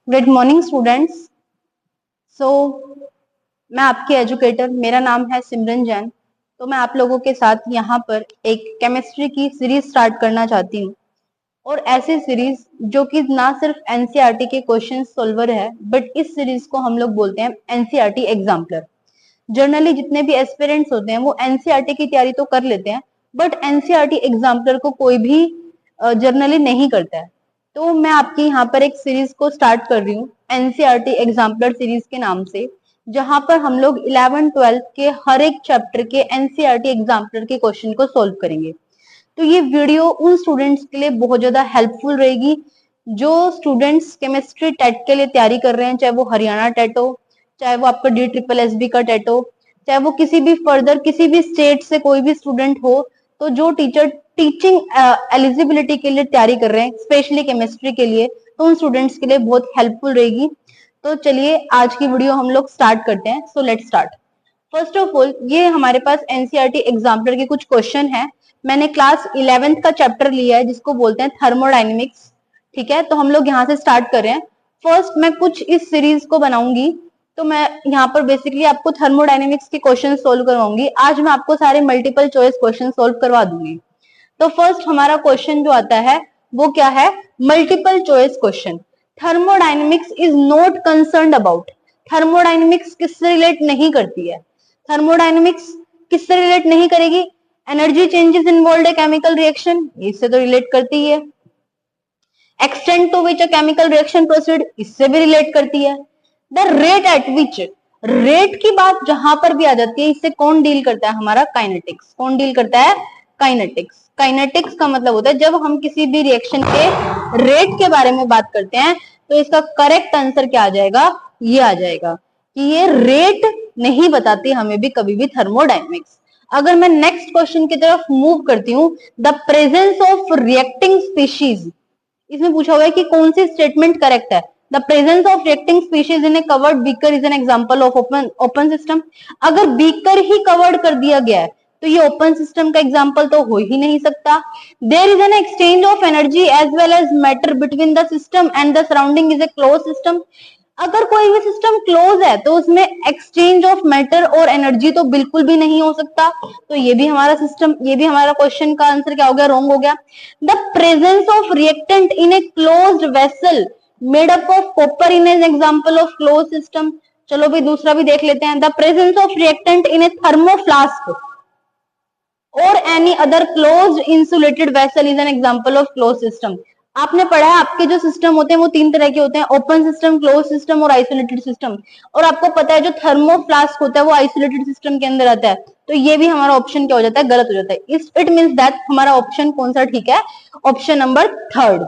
Good morning students. सो मैं आपकी educator, मेरा नाम है सिमरन जैन। तो मैं आप लोगों के साथ यहाँ पर एक केमिस्ट्री की सीरीज स्टार्ट करना चाहती हूँ, और ऐसी सीरीज जो कि ना सिर्फ एनसीईआरटी के क्वेश्चन सॉल्वर है, बट इस सीरीज को हम लोग बोलते हैं एनसीईआरटी एग्जाम्पलर। जनरली जितने भी एस्पिरेंट्स होते हैं वो एनसीईआरटी की तैयारी तो कर लेते हैं, बट एनसीईआरटी एग्जाम्पलर को कोई भी जनरली नहीं करता है। तो मैं आपकी यहाँ पर एक सीरीज को स्टार्ट कर रही हूँ एनसीईआरटी एग्जाम्पलर सीरीज के नाम से, जहां पर हम लोग 11-12 के हर एक चैप्टर के एनसीईआरटी एग्जाम्पलर के क्वेश्चन को सोल्व करेंगे। तो ये वीडियो उन स्टूडेंट्स के लिए बहुत ज्यादा हेल्पफुल रहेगी जो स्टूडेंट्स केमिस्ट्री टेट के लिए तैयारी कर रहे हैं, चाहे वो हरियाणा टेट हो, चाहे वो आपका DSSB का टेट हो, चाहे वो किसी भी फर्दर किसी भी स्टेट से कोई भी स्टूडेंट हो। तो जो टीचर टीचिंग एलिजिबिलिटी के लिए तैयारी कर रहे हैं, स्पेशली केमिस्ट्री के लिए, तो उन स्टूडेंट्स के लिए बहुत हेल्पफुल रहेगी। तो चलिए आज की वीडियो हम लोग स्टार्ट करते हैं। So let's start. First of all, ये हमारे पास एनसीईआरटी एग्जाम्पलर के कुछ क्वेश्चन है। मैंने क्लास 11th का चैप्टर लिया है जिसको बोलते हैं थर्मोडाइनमिक्स। ठीक है, तो हम लोग यहाँ से स्टार्ट कर रहे हैं। फर्स्ट मैं कुछ इस सीरीज को बनाऊंगी, तो मैं यहाँ पर बेसिकली आपको थर्मोडायनेमिक्स के क्वेश्चन सोल्व करवाऊंगी। आज मैं आपको सारे मल्टीपल चॉइस क्वेश्चन सोल्व करवा दूंगी। तो फर्स्ट हमारा क्वेश्चन जो आता है वो क्या है? Multiple choice question. Thermodynamics is not concerned about. Thermodynamics किससे रिलेट नहीं करती है? थर्मोडायनेमिक्स किससे रिलेट नहीं करेगी? Energy changes involved a chemical reaction, इससे तो रिलेट करती है। Extent to which a chemical reaction proceed, इससे भी रिलेट करती है। The rate at which, rate की बात जहां पर भी आ जाती है, इससे कौन डील करता है? हमारा काइनेटिक्स। कौन डील करता है? काइनेटिक्स। काइनेटिक्स का मतलब होता है जब हम किसी भी रिएक्शन के रेट के बारे में बात करते हैं, तो इसका करेक्ट आंसर क्या आ जाएगा? ये आ जाएगा कि ये रेट नहीं बताती हमें भी कभी भी थर्मोडायनेमिक्स। अगर मैं नेक्स्ट क्वेश्चन की तरफ मूव करती हूँ, the presence of reacting species, इसमें पूछा हुआ है कि कौन सी स्टेटमेंट करेक्ट है? The presence of reacting species in A covered beaker is an example of open system. अगर बीकर ही कवर्ड कर दिया गया है तो ये ओपन सिस्टम का एग्जांपल तो हो ही नहीं सकता। There is an exchange of energy as well as matter between the system and the surrounding is a close system. अगर कोई भी सिस्टम क्लोज है तो उसमें एक्सचेंज ऑफ मैटर और एनर्जी तो बिल्कुल भी नहीं हो सकता। तो ये भी हमारा सिस्टम, ये भी हमारा क्वेश्चन का आंसर क्या हो गया? रॉन्ग हो गया। The presence of reactant in a closed vessel made up of copper in an example of close system. चलो भाई दूसरा भी देख लेते हैं। द प्रेजेंस ऑफ रिएक्टेंट इन ए थर्मोफ्लास्क और any other closed insulated vessel is an example of close system. आपने पढ़ा है आपके जो सिस्टम होते हैं वो तीन तरह के होते हैं, ओपन सिस्टम, क्लोज सिस्टम और आइसोलेटेड सिस्टम। और आपको पता है जो थर्मोफ्लास्क होता है वो आइसोलेटेड सिस्टम के अंदर आता है। तो ये भी हमारा ऑप्शन क्या हो जाता है? गलत हो जाता है। इट मींस दैट हमारा ऑप्शन कौन सा ठीक है? Option number third.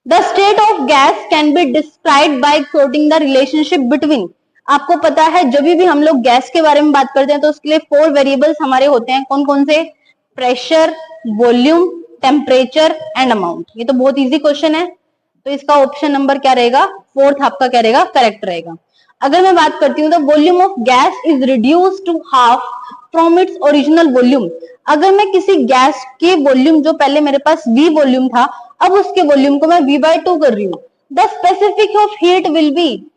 The state of gas can be described by quoting the relationship between. आपको पता है जब भी हम लोग गैस के बारे में बात करते हैं तो उसके लिए 4 वेरिएबल्स हमारे होते हैं। कौन कौन से? Pressure, volume, temperature and amount. ये तो बहुत इजी क्वेश्चन है, तो इसका ऑप्शन नंबर क्या रहेगा? फोर्थ आपका क्या रहेगा? करेक्ट रहेगा। अगर मैं बात करती हूँ, the volume of gas is reduce to half from its original volume. अगर मैं किसी गैस के वॉल्यूम, जो पहले मेरे पास V वॉल्यूम था, अब उसके वॉल्यूम को मैं V/2 कर रही हूँ, the specific of heat will be,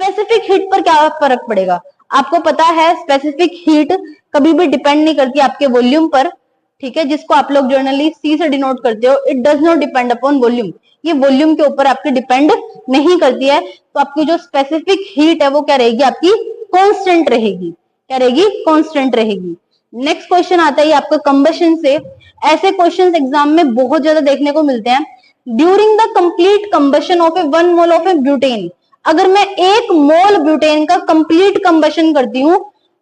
specific heat पर क्या फर्क पड़ेगा? आपको पता है स्पेसिफिक हीट कभी भी डिपेंड नहीं करती आपके वॉल्यूम पर, ठीक है, जिसको आप लोग जर्नली C से डिनोट करते हो। It does not depend upon volume. ये वॉल्यूम के ऊपर आपके डिपेंड नहीं करती है। तो आपकी जो स्पेसिफिक हीट है वो क्या रहेगी? आपकी कांस्टेंट रहेगी। क्या रहेगी? कांस्टेंट रहेगी। नेक्स्ट क्वेश्चन आता है आपका कंबशन से। ऐसे क्वेश्चंस एग्जाम में बहुत ज्यादा देखने को मिलते हैं। During the complete combustion of A 1 mole of A butane, अगर मैं 1 मोल ब्यूटेन का कंप्लीट कंबशन करती हूँ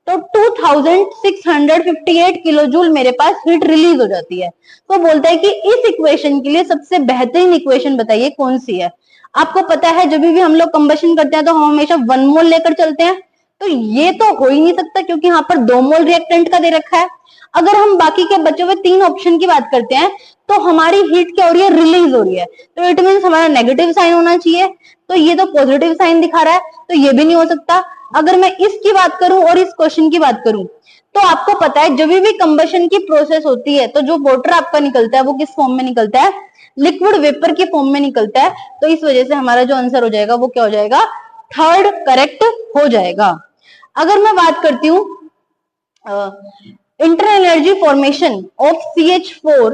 तो 2658 किलो जूल मेरे पास हीट रिलीज हो जाती है। तो बोलता है कि इस इक्वेशन के लिए सबसे बेहतरीन इक्वेशन बताइए कौन सी है। आपको पता है जब भी हम लोग कंबशन करते हैं तो हम हमेशा 1 मोल लेकर चलते हैं, तो ये तो हो ही नहीं सकता क्योंकि यहाँ पर 2 मोल रिएक्टेंट का दे रखा है। अगर हम बाकी के बचे हुए 3 ऑप्शन की बात करते हैं तो हमारी हीट क्या हो रही है? रिलीज हो रही है। तो इट मींस हमारा नेगेटिव साइन होना चाहिए, तो ये तो पॉजिटिव साइन दिखा रहा है, तो ये भी नहीं हो सकता। अगर मैं इसकी बात करूं और इस क्वेश्चन की बात करूं, तो आपको पता है जब भी कंबशन की प्रोसेस होती है तो जो वाटर आपका निकलता है वो किस फॉर्म में निकलता है? लिक्विड वेपर की फॉर्म में निकलता है। तो इस वजह से हमारा जो आंसर हो जाएगा वो क्या हो जाएगा, थर्ड करेक्ट हो जाएगा। अगर मैं बात करती हूँ internal energy formation of CH4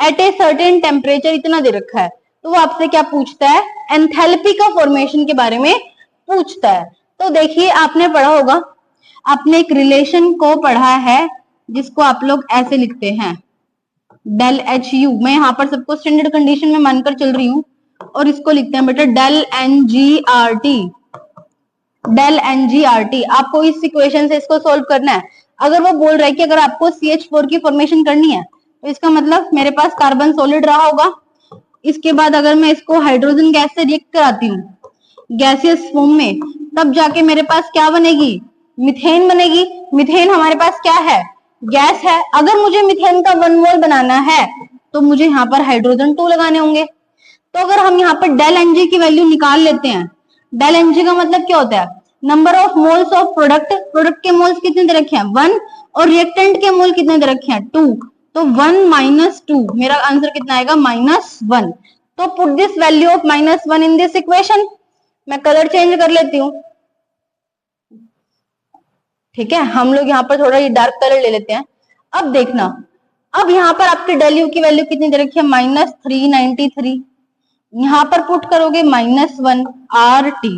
at a certain temperature, इतना दे रखा है, तो वो आपसे क्या पूछता है, एंथैल्पी का फॉर्मेशन के बारे में पूछता है। तो देखिए आपने पढ़ा होगा, आपने एक रिलेशन को पढ़ा है जिसको आप लोग ऐसे लिखते हैं डेल एच यू। मैं यहाँ पर सबको स्टैंडर्ड कंडीशन में मानकर चल रही हूँ और इसको लिखते हैं बेटा del N G R T, del N G R T. आपको इस इक्वेशन से इसको सोल्व करना है। अगर वो बोल रहा है कि अगर आपको CH4 की फॉर्मेशन करनी है तो इसका मतलब मेरे पास कार्बन सॉलिड रहा होगा, इसके बाद अगर मैं इसको हाइड्रोजन गैस से रिएक्ट कराती हूँ गैसियस फॉर्म में, तब जाके मेरे पास क्या बनेगी, मीथेन बनेगी। मीथेन हमारे पास क्या है, गैस है। अगर मुझे मीथेन का 1 मोल बनाना है तो मुझे यहाँ पर हाइड्रोजन 2 लगाने होंगे। तो अगर हम यहाँ पर डेल एनजी की वैल्यू निकाल लेते हैं, डेल एनजी का मतलब क्या होता है, number of moles of product, product के मोल्स कितने दे रखे हैं 1 और रिएक्टेंट के मोल कितने दे रखे हैं 2, तो 1 माइनस 2, मेरा आंसर कितना आएगा -1। तो put this value of -1 in this equation. मैं कलर चेंज कर लेती हूँ, ठीक है, हम लोग यहाँ पर थोड़ा ये डार्क कलर ले लेते हैं। अब देखना, अब यहाँ पर आपके डेल यू की वैल्यू कितनी दे रखी है -393, यहाँ पर पुट करोगे -1 RT,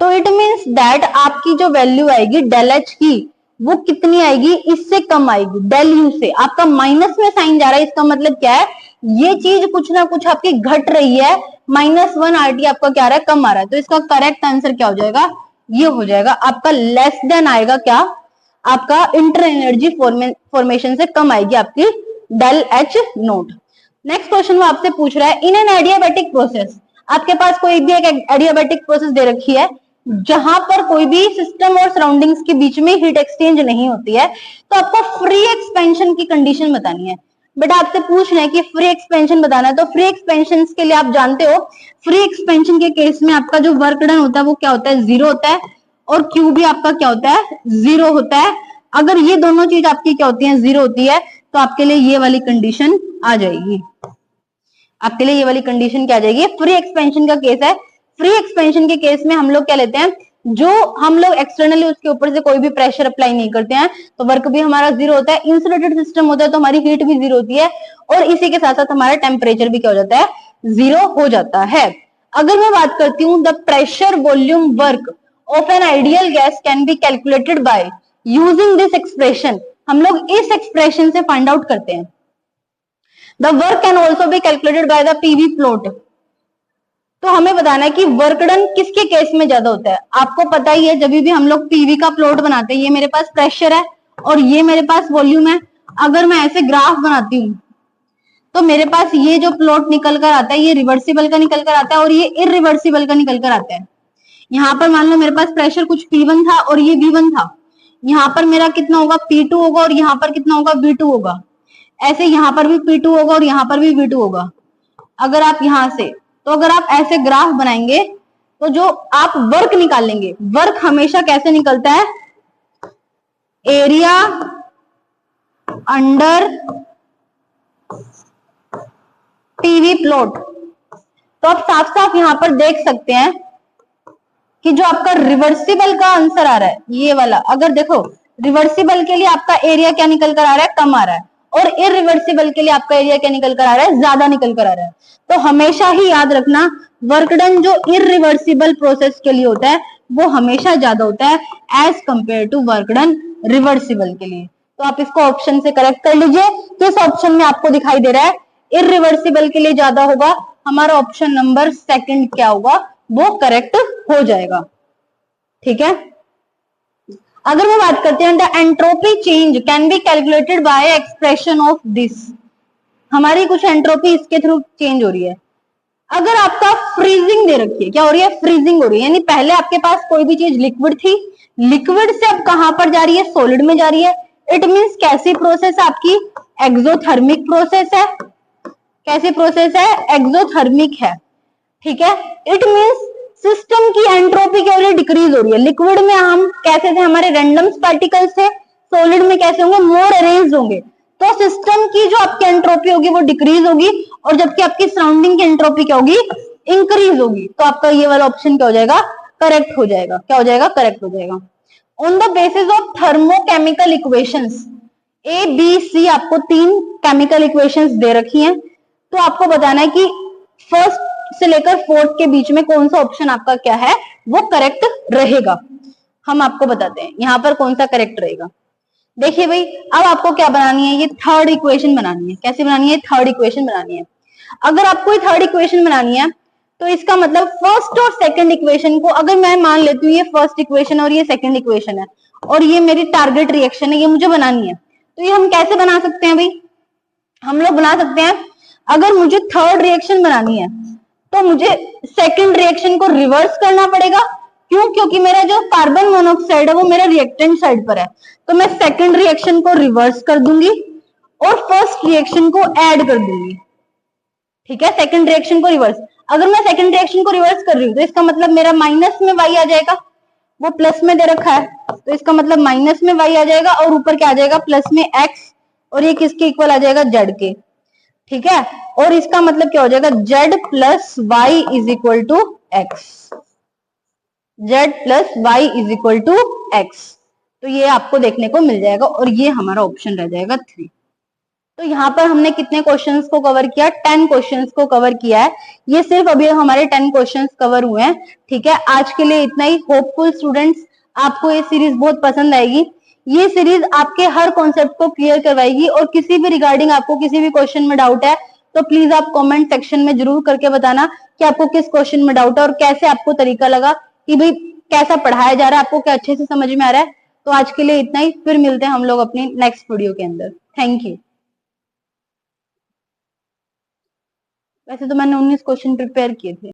तो इट मीन्स दैट आपकी जो वैल्यू आएगी डेल एच की वो कितनी आएगी, इससे कम आएगी, डेल यू से। आपका माइनस में साइन जा रहा है, इसका मतलब क्या है, ये चीज कुछ ना कुछ आपकी घट रही है, -1 RT आपका क्या आ रहा है, कम आ रहा है। तो इसका करेक्ट आंसर क्या हो जाएगा, ये हो जाएगा आपका लेस देन आएगा क्या, आपका इंटर एनर्जी फॉर्मेशन से कम आएगी आपकी del H nought. Next question वो आपसे पूछ रहा है, इन एन एडियाबैटिक प्रोसेस, आपके पास कोई भी एक एडियाबैटिक प्रोसेस दे रखी है जहां पर कोई भी सिस्टम और सराउंडिंग्स के बीच में हीट एक्सचेंज नहीं होती है, तो आपको फ्री एक्सपेंशन की कंडीशन बतानी है। बेटा आपसे पूछ रहे हैं कि फ्री एक्सपेंशन बताना है, तो फ्री एक्सपेंशन के लिए आप जानते हो, फ्री एक्सपेंशन के केस में आपका जो वर्क डन होता है वो क्या होता है, 0 होता है, और क्यू भी आपका क्या होता है, 0 होता है। अगर ये दोनों चीज आपकी क्या होती है, 0 होती है, तो आपके लिए ये वाली कंडीशन आ जाएगी, आपके लिए ये वाली कंडीशन क्या आ जाएगी, फ्री एक्सपेंशन का केस है। फ्री एक्सपेंशन के केस में हम लोग क्या लेते हैं, जो हम लोग एक्सटर्नली उसके ऊपर से कोई भी प्रेशर अप्लाई नहीं करते हैं, तो वर्क भी हमारा 0 होता है, इंसुलेटेड सिस्टम होता है तो हमारी हीट भी 0 होती है, और इसी के साथ साथ हमारा टेम्परेचर भी क्या हो जाता है, 0 हो जाता है। अगर मैं बात करती हूँ the pressure volume work of an ideal gas can be calculated by using this expression, हम लोग इस एक्सप्रेशन से फाइंड आउट करते हैं। The work can also be calculated by the PV plot, तो हमें बताना है कि वर्क डन किसके केस में ज्यादा होता है। आपको पता ही है जब भी हम लोग पीवी का प्लॉट बनाते हैं, ये मेरे पास प्रेशर है और ये मेरे पास वॉल्यूम है। अगर मैं ऐसे ग्राफ बनाती हूँ तो मेरे पास ये जो प्लॉट निकल कर आता है ये रिवर्सिबल का निकल कर आता है और ये इरिवर्सिबल का निकल कर आता है। यहाँ पर मान लो मेरे पास प्रेशर कुछ P1 था और ये V1 था, यहाँ पर मेरा कितना होगा P2 होगा और यहाँ पर कितना होगा V2 होगा, ऐसे यहाँ पर भी P2 होगा और यहाँ पर भी V2 होगा। अगर आप यहाँ से, तो अगर आप ऐसे ग्राफ बनाएंगे तो जो आप वर्क निकालेंगे, वर्क हमेशा कैसे निकलता है, एरिया अंडर पीवी प्लॉट। तो आप साफ साफ यहाँ पर देख सकते हैं कि जो आपका रिवर्सिबल का आंसर आ रहा है ये वाला, अगर देखो रिवर्सिबल के लिए आपका एरिया क्या निकल कर आ रहा है, कम आ रहा है, और इरिवर्सिबल के लिए आपका एरिया क्या निकल कर आ रहा है, ज्यादा निकल कर आ रहा है। तो हमेशा ही याद रखना वर्क डन जो इरिवर्सिबल प्रोसेस के लिए होता है वो हमेशा ज्यादा होता है as compare to work done reversible के लिए। तो आप इसको ऑप्शन से करेक्ट कर लीजिए, किस ऑप्शन में आपको दिखाई दे रहा है इरिवर्सिबल के लिए ज्यादा होगा, हमारा ऑप्शन नंबर सेकंड क्या होगा, वो करेक्ट हो जाएगा। ठीक है, अगर मैं बात करते हैं the entropy change can be calculated by expression of this, हमारी कुछ एंट्रोपी इसके थ्रू चेंज हो रही है। अगर आपका फ्रीजिंग दे रखी है, क्या हो रही है, फ्रीजिंग हो रही है, यानी पहले आपके पास कोई भी चीज लिक्विड थी, लिक्विड से अब कहां पर जा रही है, सॉलिड में जा रही है। इट मींस कैसी प्रोसेस है आपकी, एक्सोथर्मिक प्रोसेस है। कैसी प्रोसेस है, एक्सोथर्मिक है। ठीक है, इट मींस सिस्टम की एंट्रोपी क्या हो रही है, डिक्रीज हो रही है। लिक्विड में हम कैसे थे, हमारे रैंडम पार्टिकल्स थे, सॉलिड में कैसे होंगे, मोर अरेंज होंगे। तो सिस्टम की जो आपकी एंट्रोपी होगी वो डिक्रीज होगी और जबकि आपकी सराउंडिंग की एंट्रोपी क्या होगी, इंक्रीज होगी। तो आपका ये वाला ऑप्शन क्या हो जाएगा, करेक्ट हो जाएगा। क्या हो जाएगा, करेक्ट हो जाएगा। On the basis of thermochemical equations, A B C आपको 3 केमिकल इक्वेशंस दे रखी हैं, तो आपको बताना है कि फर्स्ट से लेकर फोर्थ के बीच में कौन सा ऑप्शन आपका क्या है, वो करेक्ट रहेगा। हम आपको बताते हैं यहाँ पर कौन सा करेक्ट रहेगा। देखिए भाई, अब आपको क्या बनानी है, ये थर्ड इक्वेशन बनानी है। कैसे बनानी है, थर्ड इक्वेशन बनानी है। अगर आपको ये थर्ड इक्वेशन बनानी है, तो इसका मतलब फर्स्ट और सेकंड इक्वेशन को, अगर मैं मान लेती हूँ ये फर्स्ट इक्वेशन और ये सेकंड इक्वेशन है, और ये मेरी टारगेट रिएक्शन है, ये मुझे बनानी है, तो ये हम कैसे बना सकते हैं भाई, हम लोग बना सकते हैं, अगर मुझे थर्ड रिएक्शन बनानी है तो मुझे सेकंड रिएक्शन को रिवर्स करना पड़ेगा। क्यों, क्योंकि मेरा जो कार्बन मोनोऑक्साइड है वो मेरा रिएक्टेंट साइड पर है, तो मैं सेकंड रिएक्शन को रिवर्स कर दूंगी और फर्स्ट रिएक्शन को ऐड कर दूंगी। ठीक है, सेकंड रिएक्शन को रिवर्स। अगर मैं सेकंड रिएक्शन को रिवर्स कर रही हूँ तो इसका मतलब मेरा माइनस में y आ जाएगा, वो प्लस में दे रखा है, तो इसका मतलब माइनस में y आ जाएगा और ऊपर क्या आ जाएगा, प्लस में x, और ये किसके इक्वल आ जाएगा, z के। ठीक है, और इसका मतलब क्या हो जाएगा, z plus Y is equal to X, z plus Y is equal to X. तो ये आपको देखने को मिल जाएगा और ये हमारा ऑप्शन रह जाएगा 3। तो यहाँ पर हमने कितने क्वेश्चंस को कवर किया, 10 क्वेश्चंस को कवर किया है। ये सिर्फ अभी हमारे 10 क्वेश्चंस कवर हुए हैं। ठीक है, आज के लिए इतना ही। होपफुल स्टूडेंट्स, आपको ये सीरीज बहुत पसंद आएगी। ये सीरीज आपके हर कॉन्सेप्ट को क्लियर करवाएगी, और किसी भी रिगार्डिंग आपको किसी भी क्वेश्चन में डाउट है तो प्लीज आप कॉमेंट सेक्शन में जरूर करके बताना कि आपको किस क्वेश्चन में डाउट है और कैसे आपको तरीका लगा कि भाई कैसा पढ़ाया जा रहा है, आपको क्या अच्छे से समझ में आ रहा है। तो आज के लिए इतना ही, फिर मिलते हैं हम लोग अपनी नेक्स्ट वीडियो के अंदर। Thank you. वैसे तो मैंने 19 क्वेश्चन प्रिपेयर किए थे।